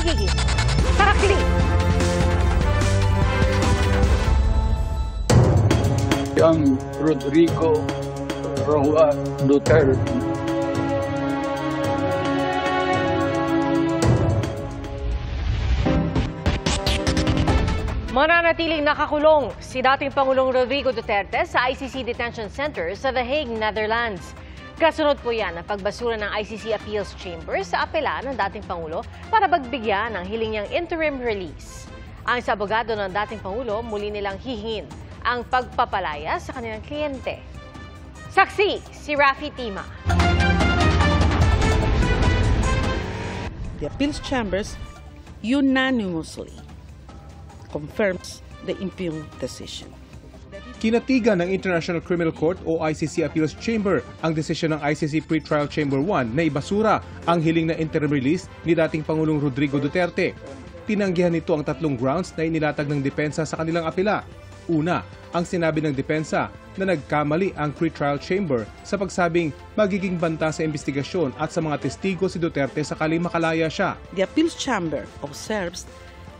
pakikis. Saksi! Yang Rodrigo Roa Duterte. Mananatiling nakakulong si dating Pangulong Rodrigo Duterte sa ICC Detention Center sa The Hague, Netherlands. Kasunod po yan ang pagbasura ng ICC Appeals Chamber sa apela ng dating Pangulo para pagbigyan ng hiling niyang interim release. Ang sa abogado ng dating Pangulo, muli nilang hihingin ang pagpapalaya sa kanilang kliyente. Saksi, si Rafi Tima. The appeals chambers unanimously confirms the impugned decision. Kinatigan ng International Criminal Court o ICC Appeals Chamber ang desisyon ng ICC Pretrial Chamber 1 na ibasura ang hiling na interim release ni dating Pangulong Rodrigo Duterte. Tinanggihan nito ang tatlong grounds na inilatag ng depensa sa kanilang apela. Una, ang sinabi ng depensa na nagkamali ang pretrial chamber sa pagsabing magiging banta sa investigasyon at sa mga testigo si Duterte sakaling makalaya siya. The appeals chamber observes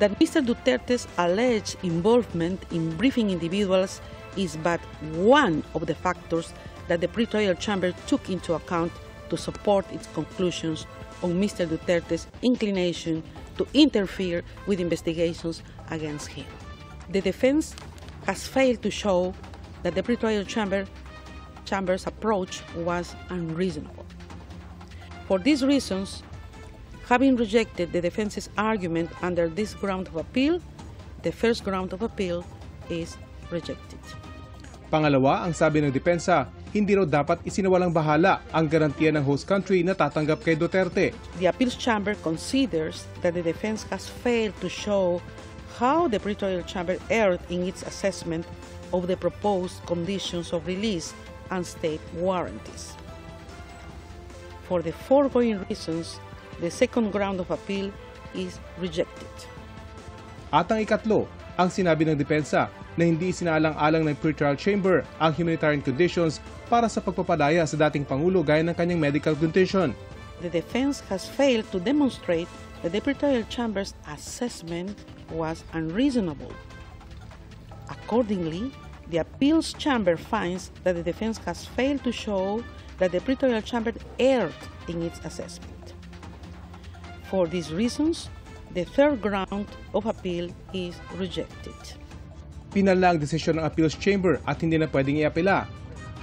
that Mr. Duterte's alleged involvement in briefing individuals is but one of the factors that the pretrial chamber took into account to support its conclusions on Mr. Duterte's inclination to interfere with investigations against him. The defense has failed to show that the pretrial chamber's approach was unreasonable. For these reasons, having rejected the defense's argument under this ground of appeal, the first ground of appeal is rejected. Pangalawa, ang sabi ng depensa, hindi raw dapat isinawalang bahala ang garantiya ng host country na tatanggap kay Duterte. The appeals chamber considers that the defense has failed to show how the pretrial chamber erred in its assessment of the proposed conditions of release and state warranties. For the foregoing reasons, the second ground of appeal is rejected. At ang ikatlo, ang sinabi ng depensa na hindi isinaalang-alang ng pretrial chamber ang humanitarian conditions para sa pagpapadaya sa dating Pangulo gaya ng kanyang medical condition. The defense has failed to demonstrate that the pretrial chamber's assessment was unreasonable. Accordingly, the appeals chamber finds that the defense has failed to show that the pretrial chamber erred in its assessment. For these reasons, the third ground of appeal is rejected. Pinala ang desisyon ng appeals chamber at hindi na pwedeng iapela.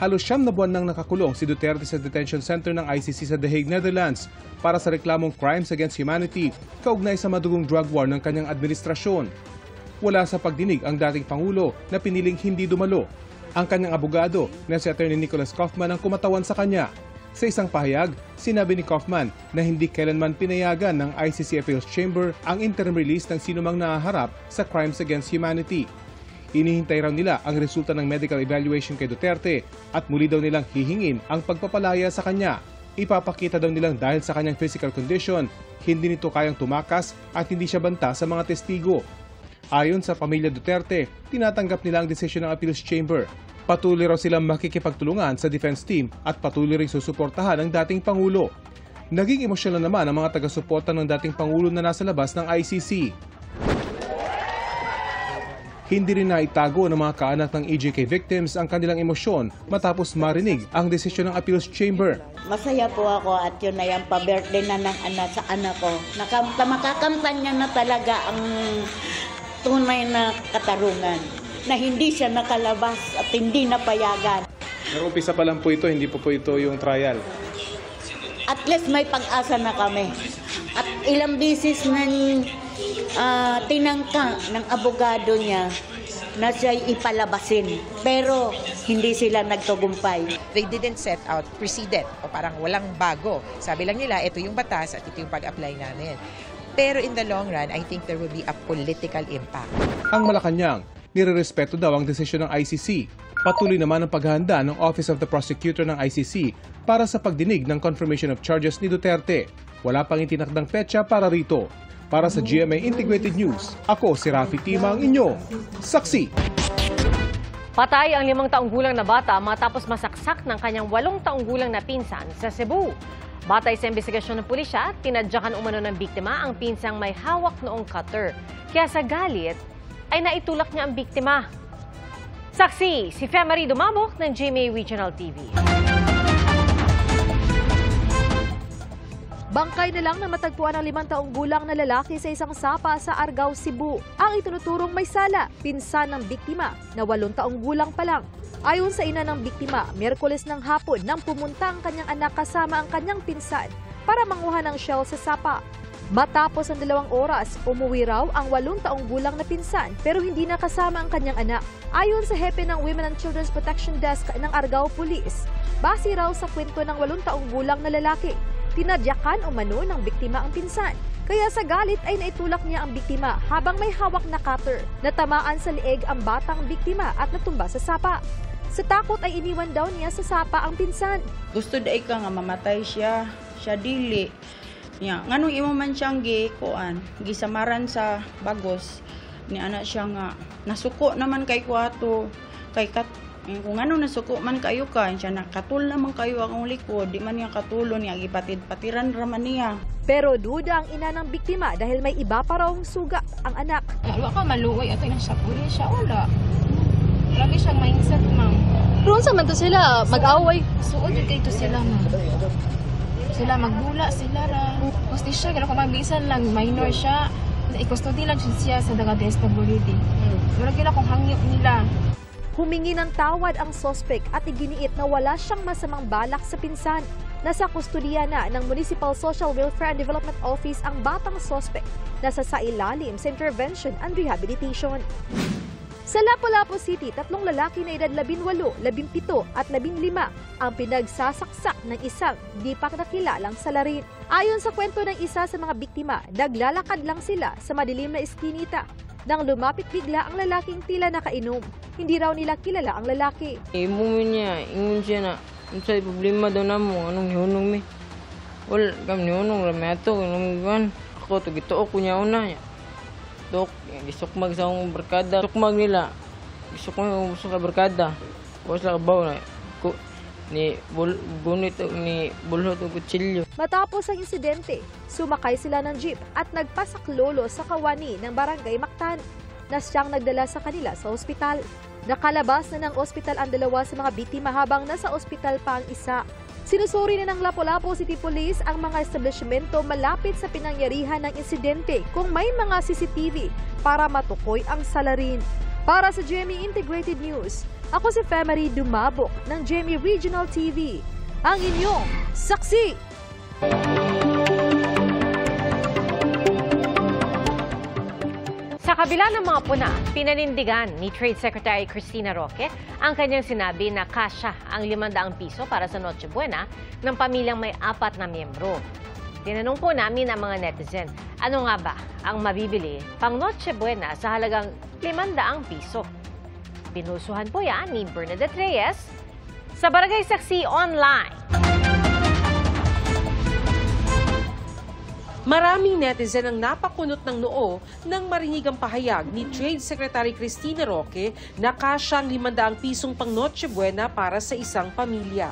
Halos 9 na buwan nang nakakulong si Duterte sa detention center ng ICC sa The Hague, Netherlands para sa reklamong crimes against humanity kaugnay sa madugong drug war ng kanyang administrasyon. Wala sa pagdinig ang dating Pangulo na piniling hindi dumalo. Ang kanyang abogado na si Attorney Nicholas Kaufman ang kumatawan sa kanya. Sa isang pahayag, sinabi ni Kaufman na hindi kailanman pinayagan ng ICC Appeals Chamber ang interim release ng sinumang nahaharap sa crimes against humanity. Inihintay raw nila ang resulta ng medical evaluation kay Duterte at muli daw nilang hihingin ang pagpapalaya sa kanya. Ipapakita daw nilang dahil sa kanyang physical condition, hindi nito kayang tumakas at hindi siya banta sa mga testigo. Ayon sa pamilya Duterte, tinatanggap nila ang desisyon ng Appeals Chamber. Patuloy raw silang makikipagtulungan sa defense team at patuloy ring susuportahan ang dating Pangulo. Naging emosyonal naman ang mga taga-suporta ng dating Pangulo na nasa labas ng ICC. Hindi rin naitago ng mga kaanak ng EJK victims ang kanilang emosyon matapos marinig ang desisyon ng Appeals Chamber. Masaya po ako at yun na yung pa-birthday na ng anak sa anak ko. Makakamta niya na talaga ang tunay na katarungan na hindi siya nakalabas at hindi napayagan. Pero umpisa pa lang po ito, hindi po ito yung trial. At least may pag-asa na kami. At ilang bisis na tinangka ng abogado niya na siya ipalabasin. Pero hindi sila nagtagumpay. They didn't set out precedent o parang walang bago. Sabi lang nila, ito yung batas at ito yung pag-apply namin. Pero in the long run, I think there will be a political impact. Ang Malacanang, nirerespeto daw ang desisyon ng ICC. Patuloy naman ang paghahanda ng Office of the Prosecutor ng ICC para sa pagdinig ng confirmation of charges ni Duterte. Wala pang itinakdang petsa para rito. Para sa GMA Integrated News, ako si Rafi Tima ang inyo. Saksi! Patay ang 5 taong gulang na bata matapos masaksak ng kanyang 8 taong gulang na pinsan sa Cebu. Batay sa investigasyon ng pulisya, tinadyakan umano ng biktima ang pinsang may hawak noong cutter. Kaya sa galit, ay naitulak niya ang biktima. Saksi, si Femari Dumabok ng GMA Regional TV. Bangkay na lang na matagpuan ang 5 taong gulang na lalaki sa isang sapa sa Argao, Cebu. Ang itinuturong may sala, pinsan ng biktima na 8 taong gulang pa lang. Ayon sa ina ng biktima, Miyerkules ng hapon nang pumunta ang kanyang anak kasama ang kanyang pinsan para manguha ng shell sa sapa. Matapos ang 2 oras, umuwi raw ang 8 taong gulang na pinsan pero hindi na kasama ang kanyang anak. Ayon sa hepe ng Women and Children's Protection Desk ng Argao Police, base raw sa kwento ng 8 taong gulang na lalaki, tinadyakan umano ng biktima ang pinsan. Kaya sa galit ay naitulak niya ang biktima habang may hawak na cutter. Natamaan sa leeg ang batang biktima at natumba sa sapa. Sa takot ay iniwan daw niya sa sapa ang pinsan. Gusto daig ka nga mamatay siya dili. Nya, nganong imo man siyang gisamaran sa bagos ni ana siya nga nasuko naman kay kuato kay kung ano nasuko man kayo ka siya nakatul naman kayo akong likod di man niya katulo niya gipatid-patiran raman niya. Pero duda ang ina ng biktima dahil may iba pa rawang suga ang anak. Wala ka maluoy ato nang sa pulisya wala. Lagi siyang mindset ma'am. Roon sa man to sila mag-away. Suod yun kayo to sila ma'am. Sila magbula sila ra. Gusto siya kaya kung mabisan lang minor siya. Ikustodi lang siya sa daga DSWD. Wala gila kung hangyop nila. Humingi ng tawad ang sospek at iginiit na wala siyang masamang balak sa pinsan. Nasa kustudiya na ng Municipal Social Welfare and Development Office ang batang sospek na sasailalim sa intervention and rehabilitation. Sa Lapu-Lapu City, 3 lalaki na edad 18, 17 at 15 ang pinagsasaksak ng isang di pa nakilalang salarin. Ayon sa kwento ng isa sa mga biktima, naglalakad lang sila sa madilim na eskinita nang lumapit bigla ang lalaking tila nakainom. Hindi raw nila kilala ang lalaki. Ibumin niya, ingon siya na, sa problema daw na mo, anong hinunong mi? Wala, kami hinunong, rami ato, hinunong ako, tugito ko niya una niya. Dok, gisukmag sa akong barkada. Sukmag nila, gisukmag sa barkada. Kuwas lang kabaw na, ni bulhot o kutsilyo. Matapos ang insidente, sumakay sila ng jeep at nagpasaklolo sa kawani ng barangay Mactan na siyang nagdala sa kanila sa ospital. Nakalabas na ng ospital ang 2 sa mga biktima habang nasa ospital pa ang isa. Sinusuri na ng Lapu-Lapu City Police ang mga establishmento malapit sa pinangyarihan ng insidente kung may mga CCTV para matukoy ang salarin. Para sa GMA Integrated News, ako si Femari Dumabok ng GMA Regional TV, ang inyong saksi. Sa kabila ng mga puna, pinanindigan ni Trade Secretary Cristina Roque ang kanyang sinabi na kasya ang 500 piso para sa Noche Buena ng pamilyang may 4 na miyembro. Tinanong po namin ang mga netizen, ano nga ba ang mabibili pang Noche Buena sa halagang 500 piso? Pinusuhan po yan ni Bernadette Reyes sa Barangay Saksi Online. Maraming netizen ang napakunot ng noo nang marinig ang pahayag ni Trade Secretary Cristina Roque na kasya ang 500 pisong pang Noche Buena para sa isang pamilya.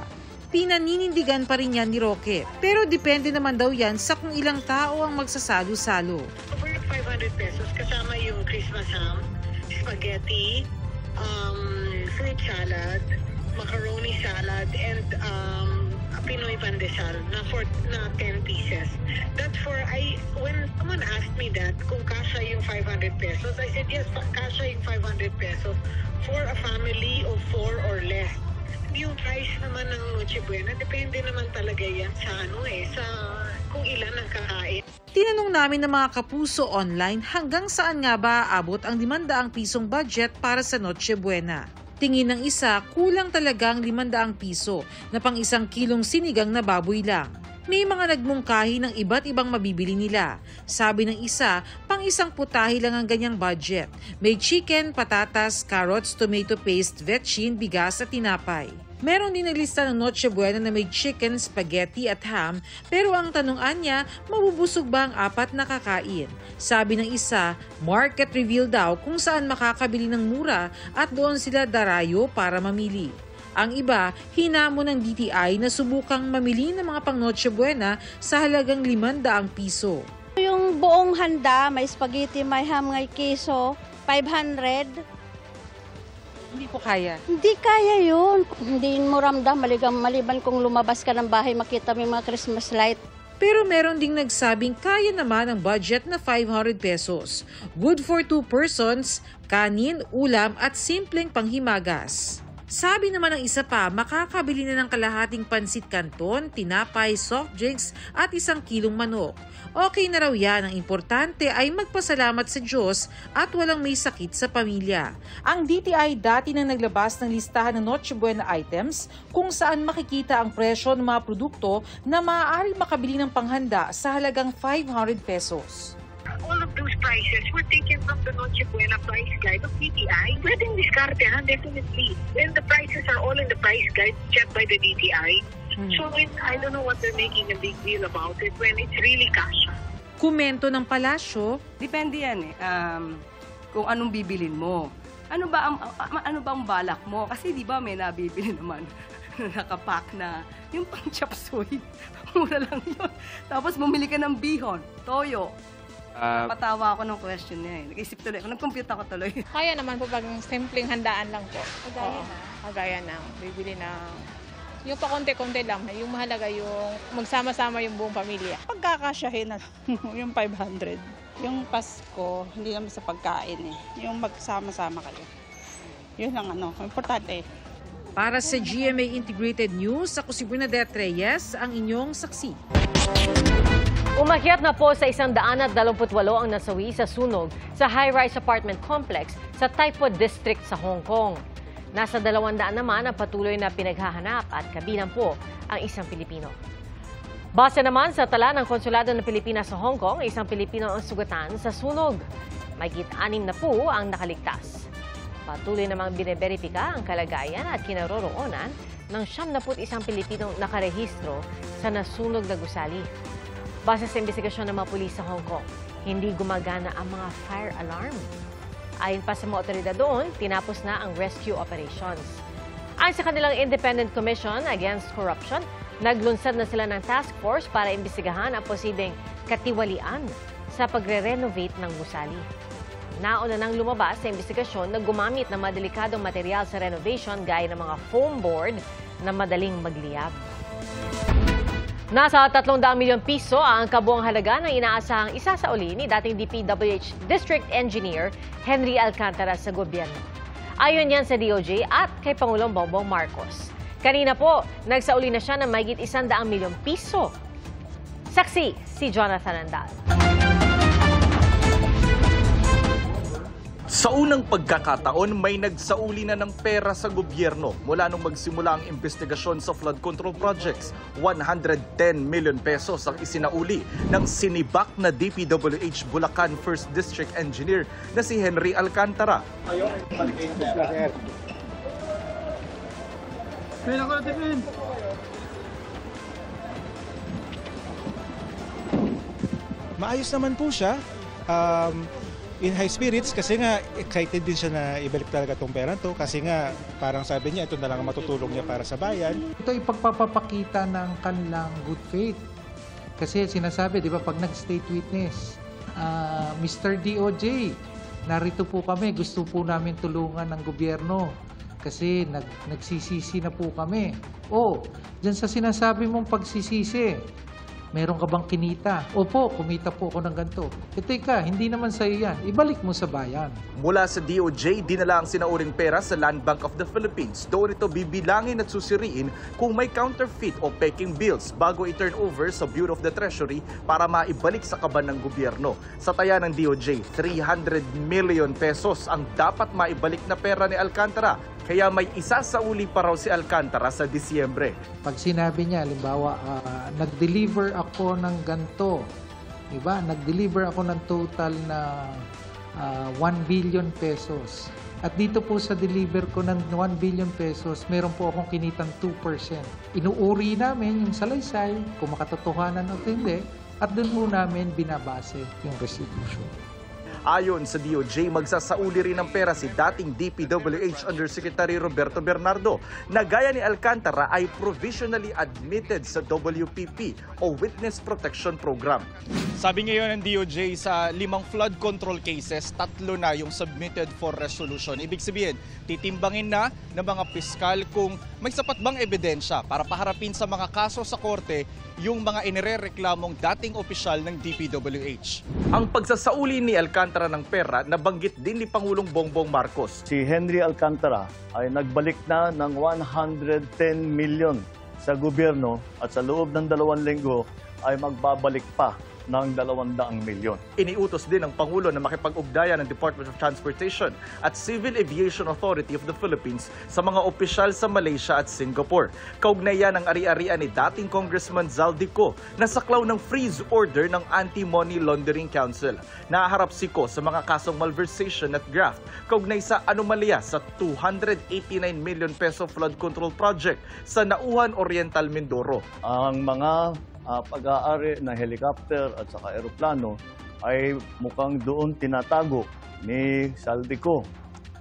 Pinaninindigan pa rin yan ni Roque, pero depende naman daw yan sa kung ilang tao ang magsasalo-salo. For 500 pesos kasama yung Christmas ham, spaghetti, fruit salad, macaroni salad, and Pinoy pandesal na 10 pieces. That's when someone asked me that, kung kasha yung 500 pesos, I said, yes, kasha yung 500 pesos for a family of 4 or less. Yung price naman ng Noche Buena, depende naman talaga yan sa sa kung ilan ang kakain. Tinanong namin ng mga kapuso online hanggang saan nga ba aabot ang 500 pisong budget para sa Noche Buena. Tingin ng isa, kulang talaga ang 500 piso na pang 1 kilong sinigang na baboy lang. May mga nagmungkahi ng iba't ibang mabibili nila. Sabi ng isa, pang 1 putahe lang ang ganyang budget. May chicken, patatas, carrots, tomato paste, vetchin, bigas at tinapay. Meron din naglista ng Noche Buena na may chicken, spaghetti at ham, pero ang tanong niya, mabubusog ba ang 4 na kakain? Sabi ng isa, market reveal daw kung saan makakabili ng mura at doon sila darayo para mamili. Ang iba, hinamon ng DTI na subukang mamili ng mga pang Noche Buena sa halagang 500 piso. Yung buong handa, may spaghetti, may ham, may keso, 500. Hindi po kaya. Hindi kaya yun. Hindi mo ramdam, maliban kung lumabas ka ng bahay, makita mo yung mga Christmas light. Pero meron ding nagsabing kaya naman ang budget na 500 pesos. Good for 2 persons, kanin, ulam at simpleng panghimagas. Sabi naman ng isa pa, makakabili na ng kalahating pansit canton, tinapay, soft drinks at 1 kilong manok. Okay na raw yan, ang importante ay magpasalamat sa Diyos at walang may sakit sa pamilya. Ang DTI dati nang naglabas ng listahan ng Noche Buena items kung saan makikita ang presyo ng mga produkto na maaari makabili ng panghanda sa halagang 500 pesos. All of those prices were taken from the Noche Buena price guide of DTI. Pwedeng diskartehan, definitely. And the prices are all in the price guide checked by the DTI. So I don't know what they're making a big deal about it when it's really cash. Komento ng palasyo, depende yan kung anong bibilin mo. Ano ba ang balak mo? Kasi di ba may nabibili naman na nakapack na yung pang chop suey. Mura lang yun. Tapos bumili ka ng bihon, toyo. Patawa ako ng question niya eh. Nag-isip tuloy ako, nag-compute ako tuloy. Kaya naman po pag simpleng handaan lang po. Kagaya ng bibili ng yung pa konti-konti lang, yung mahalaga yung magsama-sama yung buong pamilya. Pagkakasyahin na yung 500. Yung Pasko, hindi naman sa pagkain eh. Yung magsama-sama kayo. Yun ang importante. Para sa GMA Integrated News, ako si Bernadette Reyes, ang inyong saksi. Umakyat na po sa 128 ang nasawi sa sunog sa high-rise apartment complex sa Taipo District sa Hong Kong. Nasa 200 naman ang patuloy na pinaghahanap at kabilang po ang isang Pilipino. Base naman sa tala ng Konsulado ng Pilipinas sa Hong Kong, isang Pilipino ang sugatan sa sunog. Mahigit 6 na po ang nakaligtas. Patuloy namang bineberipika ang kalagayan at kinaroroonan ng 71 Pilipinong nakarehistro sa nasunog na gusali. Base sa investigasyon ng mga pulis sa Hong Kong, hindi gumagana ang mga fire alarm. Ayon pa sa mga otoridad doon, tinapos na ang rescue operations. Ayon sa kanilang Independent Commission Against Corruption, naglunsad na sila ng task force para imbestigahan ang posibleng katiwalian sa pagre-renovate ng gusali. Nauna nang lumabas sa investigasyon na gumamit ng mga delikadong material sa renovation gaya ng mga foam board na madaling magliyab. Nasa 300 milyong piso ang kabuang halaga ng inaasahang isasauli ni dating DPWH District Engineer Henry Alcantara sa gobyerno. Ayon yan sa DOJ at kay Pangulong Bongbong Marcos. Kanina po, nagsauli na siya ng mahigit 100 milyong piso. Saksi si Jonathan Andal. Sa unang pagkakataon, may nagsauli na ng pera sa gobyerno mula nung magsimula ang investigasyon sa flood control projects. 110 million pesos ang isinauli ng sinibak na DPWH Bulacan 1st District Engineer na si Henry Alcantara. Maayos naman po siya. In high spirits kasi nga excited din siya na ibalik talaga itong pera to kasi nga parang sabi niya ito na lang ang matutulong niya para sa bayan. Ito ay pagpapakita ng kanilang good faith. Kasi sinasabi, di ba, pag nag-state witness, Mr. DOJ, narito po kami, gusto po namin tulungan ng gobyerno kasi nagsisisi na po kami. Dyan sa sinasabi mong pagsisisi, meron ka bang kinita? Opo, kumita po ako ng ganito. Teka, hindi naman sa'yo yan. Ibalik mo sa bayan. Mula sa DOJ, dinala ang sinauring pera sa Land Bank of the Philippines. Doon ito bibilangin at susiriin kung may counterfeit o peking bills bago i-turn over sa Bureau of the Treasury para maibalik sa kaban ng gobyerno. Sa taya ng DOJ, 300 million pesos ang dapat maibalik na pera ni Alcantara. Kaya may isasauli pa raw si Alcantara sa Disyembre. Pag sinabi niya, halimbawa, nag-deliver ako ng ganito, diba? Nag-deliver ako ng total na 1 billion pesos. At dito po sa deliver ko ng 1 billion pesos, meron po akong kinitang 2%. Inuuri namin yung salaysay, kung makatotohanan o hindi, at doon po namin binabase yung restitution. Ayon sa DOJ, magsasauli rin ng pera si dating DPWH Undersecretary Roberto Bernardo na gaya ni Alcantara ay provisionally admitted sa WPP o Witness Protection Program. Sabi ngayon ng DOJ sa 5 flood control cases, 3 na yung submitted for resolution. Ibig sabihin, titimbangin na ng mga piskal kung may sapat bang ebidensya para paharapin sa mga kaso sa korte yung mga inirereklamong dating opisyal ng DPWH. Ang pagsasauli ni Alcantara ng pera nabanggit din ni Pangulong Bongbong Marcos. Si Henry Alcantara ay nagbalik na ng 110 million sa gobyerno at sa loob ng 2 linggo ay magbabalik pa ng 200 milyon. Iniutos din ng Pangulo na makipag-ugnayan ng Department of Transportation at Civil Aviation Authority of the Philippines sa mga opisyal sa Malaysia at Singapore. Kaugnayan ang ari-arian ni dating Congressman Zaldico na saklaw ng freeze order ng Anti-Money Laundering Council. Nahaharap si Ko sa mga kasong malversation at graft kaugnay sa anomalya sa 289 million peso flood control project sa Nauhan Oriental, Mindoro. Ang mga pag-aari na helicopter at saka aeroplano ay mukhang doon tinatago ni Zaldico.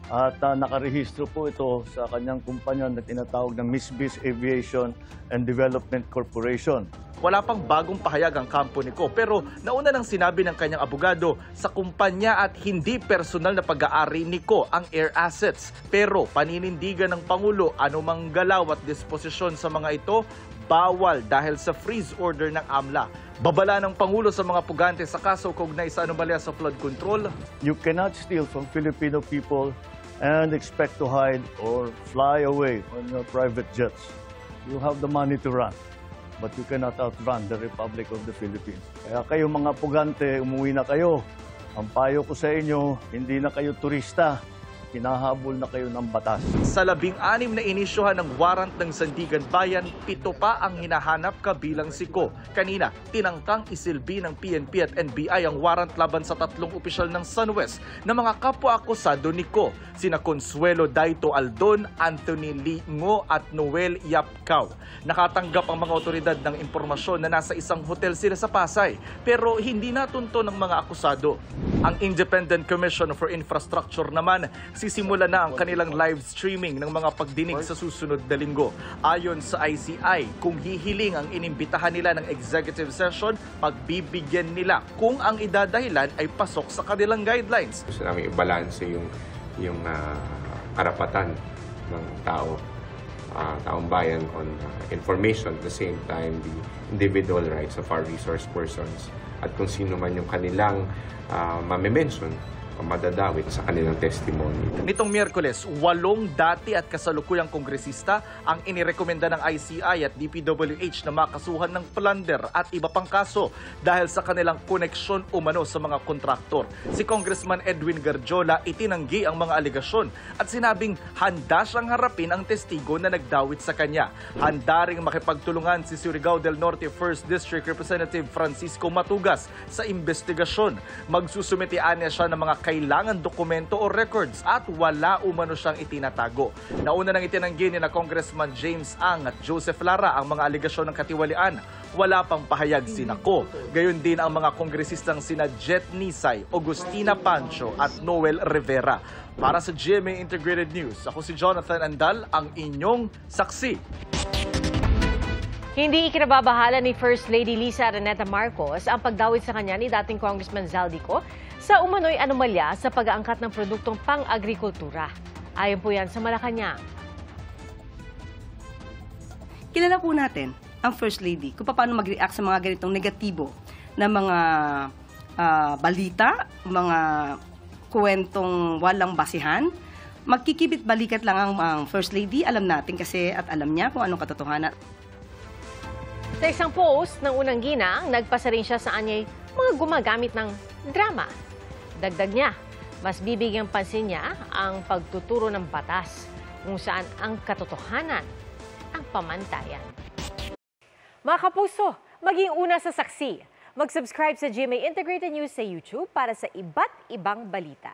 At nakarehistro po ito sa kanyang kumpanya na tinatawag ng Misbis Aviation and Development Corporation. Wala pang bagong pahayag ang kampo ni Ko pero nauna nang sinabi ng kanyang abogado sa kumpanya at hindi personal na pag-aari ni Ko ang air assets. Pero paninindigan ng Pangulo anumang galaw at disposisyon sa mga ito bawal dahil sa freeze order ng AMLA. Babala ng Pangulo sa mga pugante sa kaso kaugnay sa anomalya sa flood control. You cannot steal from Filipino people and expect to hide or fly away on your private jets. You have the money to run, but you cannot outrun the Republic of the Philippines. Kaya kayo mga pugante, umuwi na kayo. Ang payo ko sa inyo, hindi na kayo turista. Hinahabol na kayo ng batas. Sa 16 na inisyuhan ng warrant ng Sandigan Bayan, 7 pa ang hinahanap kabilang si Ko. Kanina, tinangkang isilbi ng PNP at NBI ang warrant laban sa 3 opisyal ng SunWest na mga kapwa-akusado ni Ko, sina Consuelo Daito Aldon, Anthony Lingo at Noel Yapcao. Nakatanggap ang mga otoridad ng impormasyon na nasa isang hotel sila sa Pasay, pero hindi natunto ng mga akusado. Ang Independent Commission for Infrastructure naman, sisimula na ang kanilang live streaming ng mga pagdinig sa susunod na linggo. Ayon sa ICI, kung hihiling ang inimbitahan nila ng executive session, pagbibigyan nila kung ang idadahilan ay pasok sa kanilang guidelines. Gusto namin i-balance yung karapatan ng taong bayan on information, at the same time the individual rights of our resource persons at kung sino man yung kanilang mame-mention o madadawit sa kanilang testimony. Nitong Miyerkules, 8 dati at kasalukuyang kongresista ang inirekomenda ng ICI at DPWH na makasuhan ng plunder at iba pang kaso dahil sa kanilang koneksyon umano sa mga kontraktor. Si Congressman Edwin Garjola itinanggi ang mga alegasyon at sinabing handa siyang harapin ang testigo na nagdawit sa kanya. Handa ring makipagtulungan si Surigao del Norte 1st District Representative Francisco Matugas sa investigasyon. Magsusumitian niya siya ng mga kailangan dokumento o records at wala umano siyang itinatago. Nauna nang itinanggi ni na Congressman James Ang at Joseph Lara ang mga alegasyon ng katiwalian. Wala pang pahayag si Nako. Gayon din ang mga kongresistang sina Jet Nisay, Agustina Pancho at Noel Rivera. Para sa GMA Integrated News, ako si Jonathan Andal, ang inyong saksi. Hindi ikinababahala ni First Lady Lisa Araneta Marcos ang pagdawit sa kanya ni dating Congressman Zaldico sa umano'y anomalya sa pag-aangkat ng produktong pang-agrikultura. Ayon po yan sa Malacanang. Kilala po natin ang First Lady kung paano mag-react sa mga ganitong negatibo na mga balita, mga kwentong walang basihan. Magkikibit balikat lang ang First Lady, alam natin kasi at alam niya kung anong katotohanan. Sa isang post ng unang ginang, nagpasa rin siya sa anyay mga gumagamit ng drama. Dagdag niya, mas bibigyang pansin niya ang pagtuturo ng batas kung saan ang katotohanan ang pamantayan. Mga kapuso, maging una sa saksi. Mag-subscribe sa GMA Integrated News sa YouTube para sa iba't ibang balita.